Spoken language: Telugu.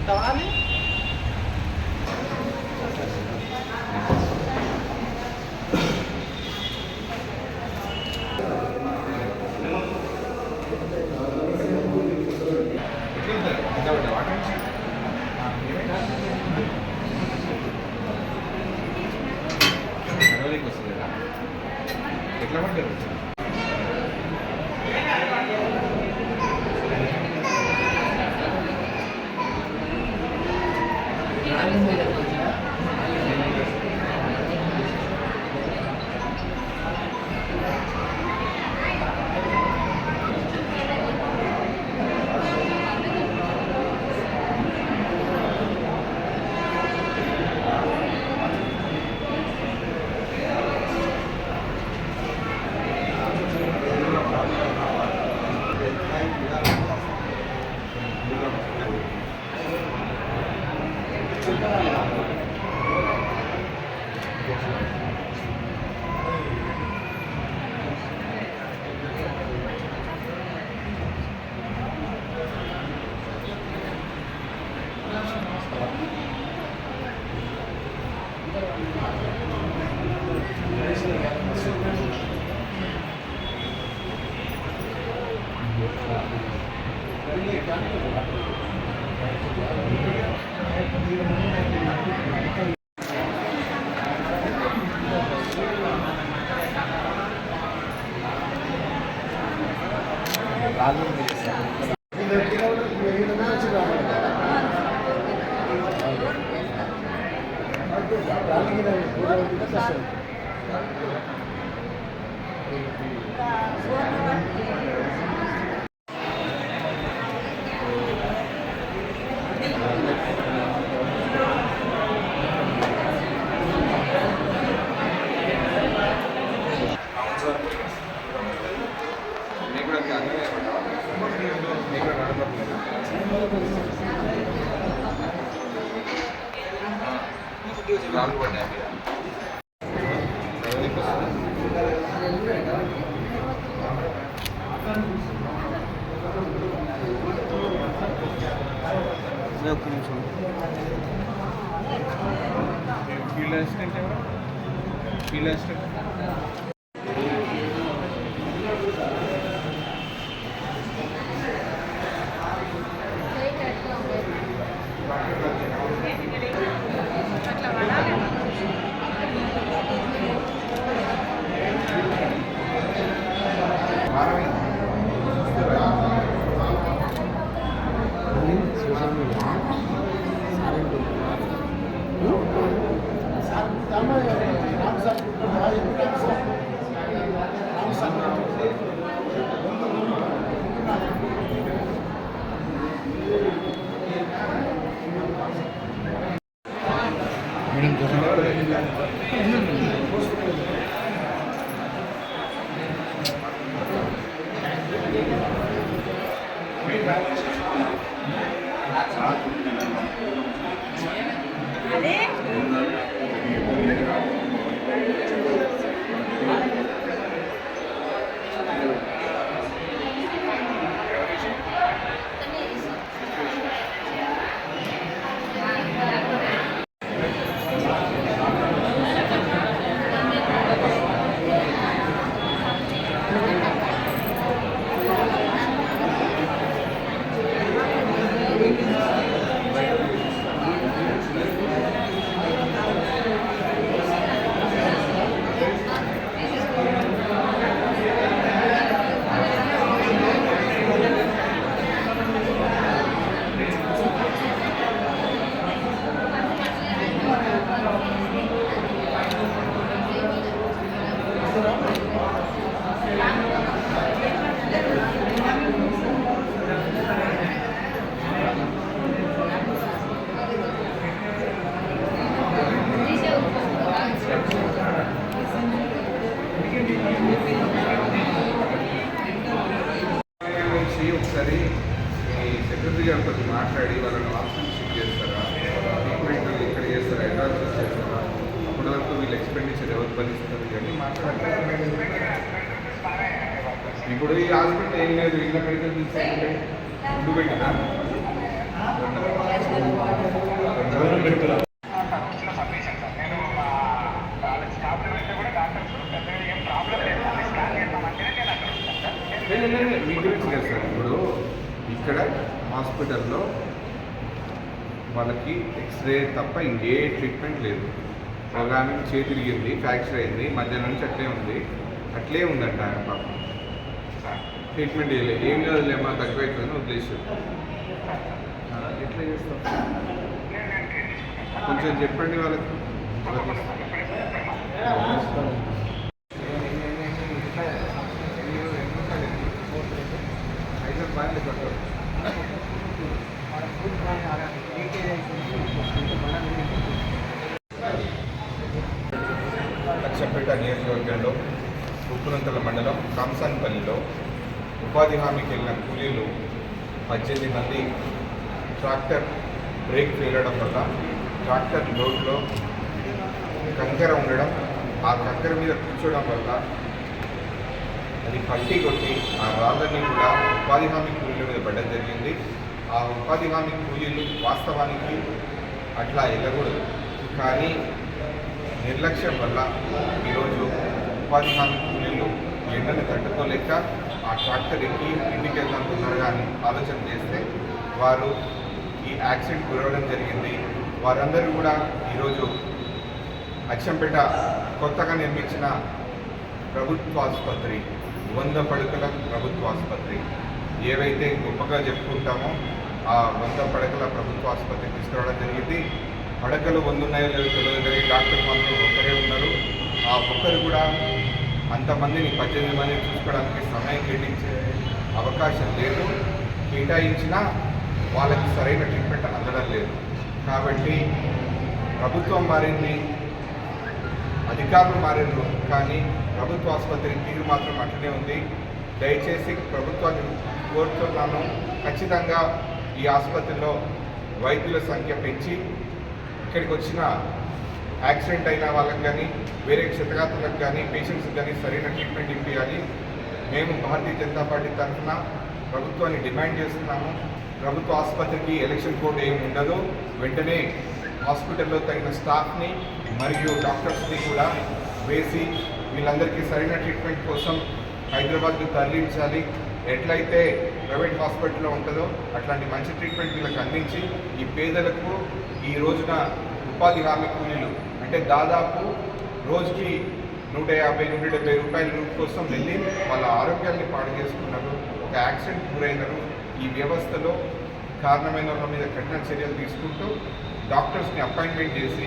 Tawali. ఎట్లా పడ్డారు ఫీల్డ్ అసిస్టెంట్ ఎవరు ఫీల్డ్ అసిస్టెంట్ ఒకసారి మీ సెక్రటరీ గారితో మాట్లాడి వాళ్ళని ఆప్షన్ షిఫ్ట్ చేస్తారా, ట్రీట్మెంట్ ఇక్కడ చేస్తారా, అడ్వాన్సెస్ చేస్తారా, అప్పటి వరకు వీళ్ళు ఎక్స్పెండిచర్ ఎవరు భరిస్తారు ఇవన్నీ మాట్లాడాలి. ఇప్పుడు ఈ హాస్పిటల్ ఏం లేదు, ఇళ్ళ మెడికల్ తీసుకుంటే ఫుడ్ పెట్టినా వచ్చిన సబ్మిషన్ సార్ నేను వాళ్ళ స్టాఫ్ వెళ్తే కూడా డాక్టర్స్ పెద్దగా ఏం ప్రాబ్లం లేదు అది స్కాన్ చేద్దామంటేనే నేను అక్కడ ఉంటాను సార్ మీ గురించి కదా సార్ ఇప్పుడు ఇక్కడ హాస్పిటల్లో వాళ్ళకి ఎక్స్రే తప్ప ఇంకే ట్రీట్మెంట్ లేదు. ఒక ఆమెకి చేతి తిరిగింది, ఫ్రాక్చర్ అయింది, మధ్యాహ్నం నుంచి అట్లే ఉంది, అట్లే ఉందంట ఆయన పాపం. ట్రీట్మెంట్ చేయలేదు, ఏం కాదులేమా తగ్గిపోతుందని వదిలేసారు. ఎట్లా చేస్తాం కొంచెం చెప్పండి వాళ్ళకి. అయితే బాగా కట్టారు. లక్షపేట నియోజకవర్గంలో ఉప్పునంతల మండలం కాంసాన్పల్లిలో ఉపాధి హామీకి వెళ్ళిన కూలీలు 18 మంది ట్రాక్టర్ బ్రేక్ ఫెయిలవడం వల్ల ట్రాక్టర్ లోడ్లో కంకర ఉండడం, ఆ కంకర మీద కూర్చోవడం వల్ల అది పట్టి కొట్టి ఆ రాళ్ళని కూడా ఉపాధి హామీ కూలీల మీద పడడం జరిగింది. ఆ ఉపాధి హామీ కూలీలు వాస్తవానికి అట్లా వెళ్ళకూడదు, కానీ నిర్లక్ష్యం వల్ల ఈరోజు ఉపాధి హామీ కూలీలు ఎండను తట్టుకోలేక ఆ ట్రాక్టర్ ఎక్కి ఇంటికి వెళ్తున్నారు కానీ ఆలోచన చేస్తే వారు ఈ యాక్సిడెంట్ గురవడం జరిగింది. వారందరూ కూడా ఈరోజు అచ్చంపేట కొత్తగా నిర్మించిన ప్రభుత్వ ఆసుపత్రి 100 పడకల ప్రభుత్వ ఆసుపత్రి ఏవైతే గొప్పగా చెప్పుకుంటామో ఆ 100 పడకల ప్రభుత్వ ఆసుపత్రి తీసుకురావడం జరిగింది. పడకలు 100 ఉన్నాయో లేదో తెలియదు కానీ డాక్టర్ మాత్రం ఒక్కరే ఉన్నారు. ఆ ఒక్కరు కూడా అంతమందిని 18 మందిని చూసుకోవడానికి సమయం కేటాయించే అవకాశం లేదు. కేటాయించినా వాళ్ళకి సరైన ట్రీట్మెంట్ అందడం లేదు. కాబట్టి ప్రభుత్వం మారింది, అధికారులు మారారు, కానీ ప్రభుత్వ ఆసుపత్రి తీరు మాత్రం అట్లనే ఉంది. దయచేసి ప్రభుత్వాన్ని కోరుతున్నాను, ఖచ్చితంగా ఈ ఆసుపత్రిలో వైద్యుల సంఖ్య పెంచి ఇక్కడికి వచ్చిన యాక్సిడెంట్ అయిన వాళ్ళకి కానీ వేరే క్షతగాత్రులకు కానీ పేషెంట్స్కి కానీ సరైన ట్రీట్మెంట్ ఇప్పించాలి. మేము భారతీయ జనతా పార్టీ తరఫున ప్రభుత్వాన్ని డిమాండ్ చేస్తున్నాము. ప్రభుత్వ ఆసుపత్రికి ఎలక్షన్ కోడ్ ఏమి ఉండదు, వెంటనే హాస్పిటల్లో తగిన స్టాఫ్ని మరియు డాక్టర్స్ని కూడా వేసి వీళ్ళందరికీ సరైన ట్రీట్మెంట్ కోసం హైదరాబాద్కి తరలించాలి. ఎట్లయితే ప్రైవేట్ హాస్పిటల్లో ఉంటుందో అట్లాంటి మంచి ట్రీట్మెంట్ వీళ్ళకి అందించి ఈ పేదలకు ఈ రోజున ఉపాధి హామీ కూలీలు అంటే దాదాపు రోజుకి 150-170 రూపాయల కోసం వెళ్ళి వాళ్ళ ఆరోగ్యాన్ని పాడు చేసుకున్నారు, ఒక యాక్సిడెంట్ గురైనారు. ఈ వ్యవస్థలో కారణమైన వాళ్ళ మీద కఠిన చర్యలు తీసుకుంటూ డాక్టర్స్ని అపాయింట్మెంట్ చేసి